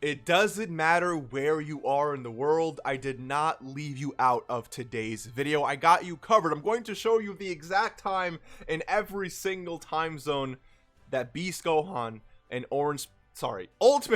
It doesn't matter where you are in the world, I did not leave you out of today's video. I got you covered. I'm going to show you the exact time in every single time zone that Beast Gohan and Ultimate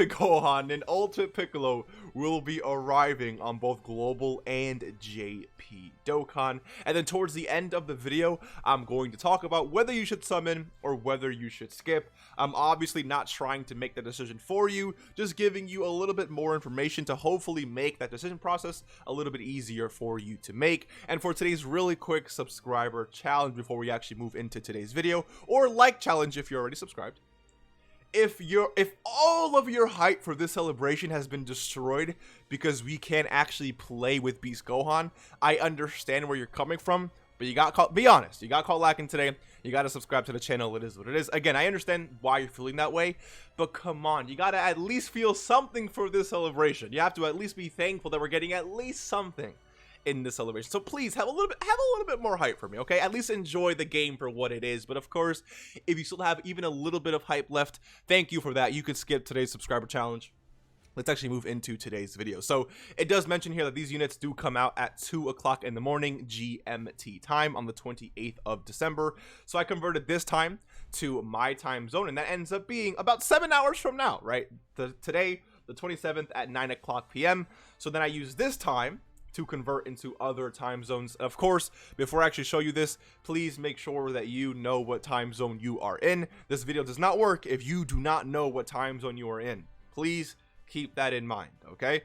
Gohan and Ultimate Piccolo will be arriving on both Global and JP Dokkan. And then towards the end of the video, I'm going to talk about whether you should summon or whether you should skip. I'm obviously not trying to make the decision for you, just giving you a little bit more information to hopefully make that decision process a little bit easier for you to make. And for today's really quick subscriber challenge before we actually move into today's video, or like challenge if you're already subscribed. If all of your hype for this celebration has been destroyed because we can't actually play with Beast Gohan, I understand where you're coming from, but you got caught. Be honest, you got caught lacking today. You got to subscribe to the channel. It is what it is. Again, I understand why you're feeling that way, but come on, you got to at least feel something for this celebration. You have to at least be thankful that we're getting at least something in this celebration. So please have a little bit more hype for me, okay? At least enjoy the game for what it is. But of course, if you still have even a little bit of hype left, thank you for that. You could skip today's subscriber challenge. Let's actually move into today's video. So it does mention here that these units do come out at 2 o'clock in the morning GMT time on the 28th of December. So I converted this time to my time zone, and that ends up being about 7 hours from now, right? Today, the 27th at 9 o'clock p.m. So then I use this time to convert into other time zones. Of course, before I actually show you this, please make sure that you know what time zone you are in. This video does not work if you do not know what time zone you are in. Please keep that in mind, okay?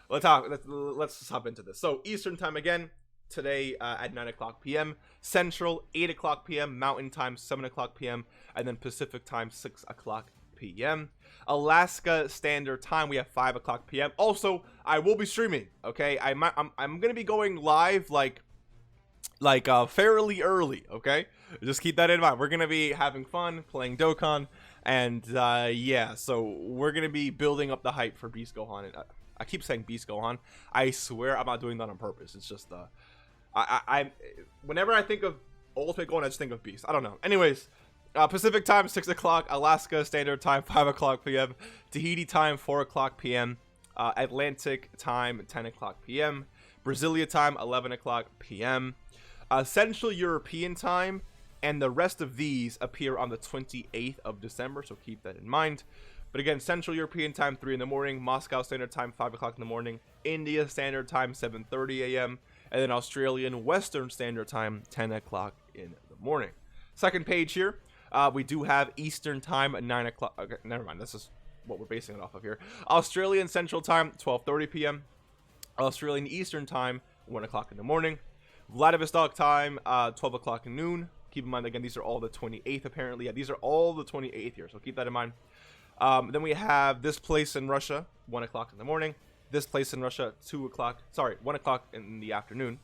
Let's hop into this. So Eastern time again today at 9 o'clock p.m. Central 8 o'clock p.m. Mountain time 7 o'clock p.m. and then Pacific time 6 o'clock p.m. Alaska Standard Time, we have 5 o'clock p.m. Also, I will be streaming, okay? I'm gonna be going live like fairly early, okay? Just keep that in mind. We're gonna be having fun playing Dokkan, and yeah, so we're gonna be building up the hype for Beast Gohan. And I keep saying Beast Gohan. I swear I'm not doing that on purpose. It's just whenever I think of Ultimate Gohan, I just think of Beast. I don't know. Anyways. Pacific time 6 o'clock, Alaska Standard Time 5 o'clock p.m., Tahiti time 4 o'clock p.m., Atlantic time 10 o'clock p.m., Brasilia time 11 o'clock p.m., Central European time, and the rest of these appear on the 28th of December, so keep that in mind. But again, Central European time 3 in the morning, Moscow Standard Time 5 o'clock in the morning, India Standard Time 7:30 a.m., and then Australian Western Standard Time 10 o'clock in the morning. Second page here. We do have Eastern time at 9 o'clock. Okay, never mind. This is what we're basing it off of here. Australian Central Time, 12:30 p.m. Australian Eastern Time, 1 o'clock in the morning. Vladivostok Time, 12 o'clock noon. Keep in mind, again, these are all the 28th, apparently. Yeah, these are all the 28th here, so keep that in mind. Then we have this place in Russia, 1 o'clock in the morning. This place in Russia, 1 o'clock in the afternoon.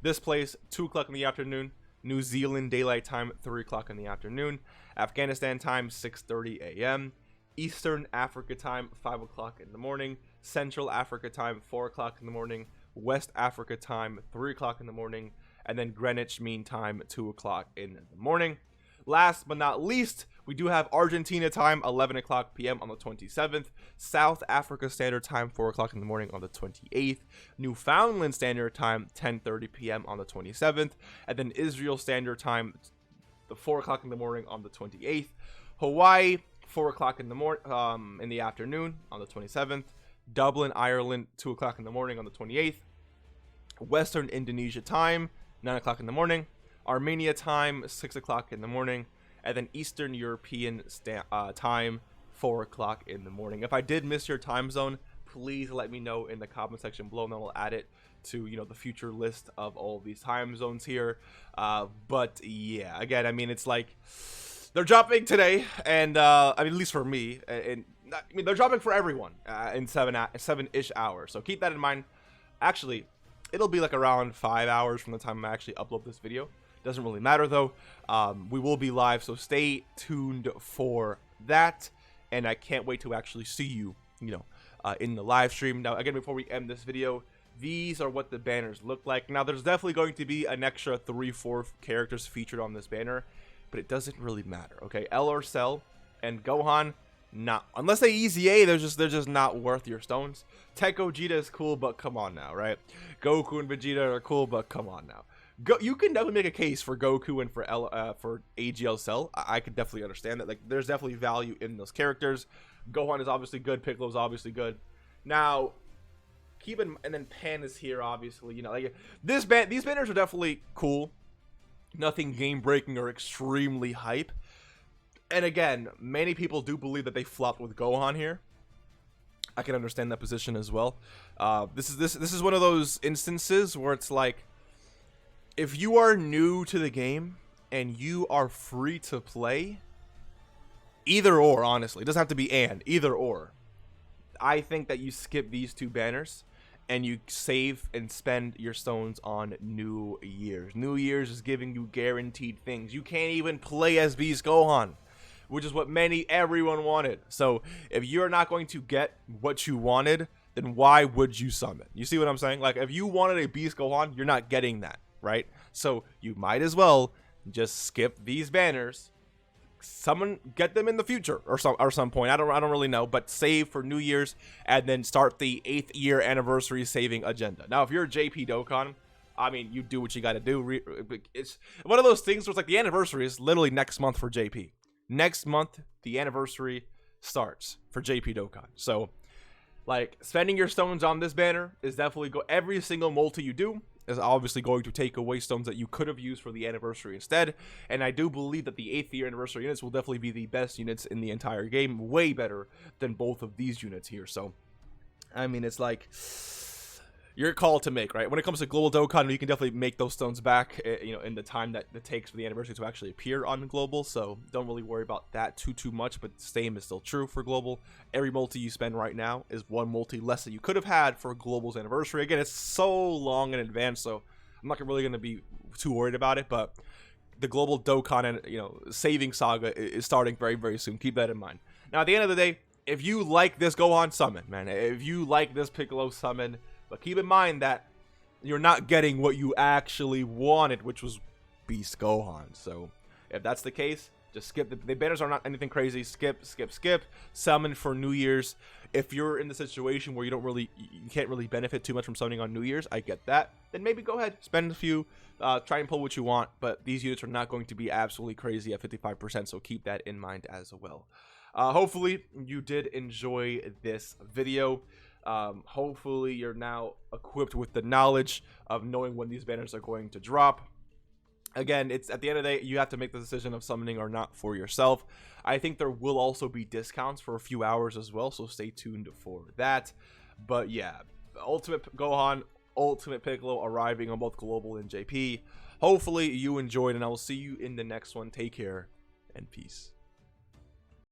This place, 2 o'clock in the afternoon. New Zealand Daylight Time, 3 o'clock in the afternoon. Afghanistan Time, 6:30 a.m. Eastern Africa Time, 5 o'clock in the morning. Central Africa Time, 4 o'clock in the morning. West Africa Time, 3 o'clock in the morning. And then Greenwich Mean Time, 2 o'clock in the morning. Last but not least, we do have Argentina time, 11 o'clock p.m. on the 27th. South Africa Standard Time, 4 o'clock in the morning on the 28th. Newfoundland Standard Time, 10:30 p.m. on the 27th. And then Israel Standard Time, 4 o'clock in the morning on the 28th. Hawaii, 4 o'clock in the afternoon on the 27th. Dublin, Ireland, 2 o'clock in the morning on the 28th. Western Indonesia time, 9 o'clock in the morning. Armenia time, 6 o'clock in the morning. And then Eastern European time, 4 o'clock in the morning. If I did miss your time zone, please let me know in the comment section below, and then we'll add it to, you know, the future list of all these time zones here. But yeah, again, I mean, it's like they're dropping today, and I mean, at least for me, and I mean, they're dropping for everyone in 7-ish hours. So keep that in mind. Actually, it'll be like around 5 hours from the time I actually upload this video. Doesn't really matter though. We will be live, so stay tuned for that. And I can't wait to actually see you, in the live stream. Now, again, before we end this video, these are what the banners look like. Now, there's definitely going to be an extra 3-4 characters featured on this banner, but it doesn't really matter, okay? L or Cell and Gohan, not, unless they easy A, they're just not worth your stones. Tech Gogeta is cool, but come on now, right? Goku and Vegeta are cool, but come on now. You can definitely make a case for Goku and for AGL Cell. I could definitely understand that. Like, there's definitely value in those characters. Gohan is obviously good. Piccolo is obviously good. Now, and then Pan is here, obviously. You know, like these banners are definitely cool. Nothing game breaking or extremely hype. And again, many people do believe that they flopped with Gohan here. I can understand that position as well. This is one of those instances where it's like, if you are new to the game and you are free to play, either or, honestly, it doesn't have to be either or. I think that you skip these two banners and you save and spend your stones on New Year's. New Year's is giving you guaranteed things. You can't even play as Beast Gohan, which is what everyone wanted. So if you're not going to get what you wanted, then why would you summon? You see what I'm saying? Like, if you wanted a Beast Gohan, you're not getting that, right? So you might as well just skip these banners. Someone get them in the future or some point. I don't really know, but save for New Year's and then start the 8th year anniversary saving agenda. Now, if you're JP Dokkan, I mean, you do what you got to do. It's one of those things where it's like the anniversary is literally next month for JP. Next month, the anniversary starts for JP Dokkan. So, like, spending your stones on this banner is definitely every single multi you do is obviously going to take away stones that you could have used for the anniversary instead. And I do believe that the 8th year anniversary units will definitely be the best units in the entire game, way better than both of these units here. So, I mean, it's like your call to make, right? When it comes to Global Dokkan, you can definitely make those stones back, you know, in the time that it takes for the anniversary to actually appear on Global. So don't really worry about that too much, but the same is still true for Global. Every multi you spend right now is one multi less that you could have had for Global's anniversary. Again, it's so long in advance, so I'm not really going to be too worried about it, but the Global Dokkan and, you know, saving saga is starting very soon. Keep that in mind. Now, at the end of the day, if you like this Gohan, summon, man. If you like this Piccolo, summon. But keep in mind that you're not getting what you actually wanted, which was Beast Gohan. So if that's the case, just skip. The banners are not anything crazy. Skip. Summon for New Year's. If you're in the situation where you can't really benefit too much from summoning on New Year's, I get that. Then maybe go ahead, spend a few, try and pull what you want. But these units are not going to be absolutely crazy at 55%, so keep that in mind as well. Hopefully you did enjoy this video. Hopefully you're now equipped with the knowledge of knowing when these banners are going to drop. Again, it's at the end of the day, you have to make the decision of summoning or not for yourself. I think there will also be discounts for a few hours as well, so stay tuned for that. But yeah, Ultimate Gohan, Ultimate Piccolo arriving on both Global and JP. Hopefully you enjoyed, and I will see you in the next one. Take care and peace.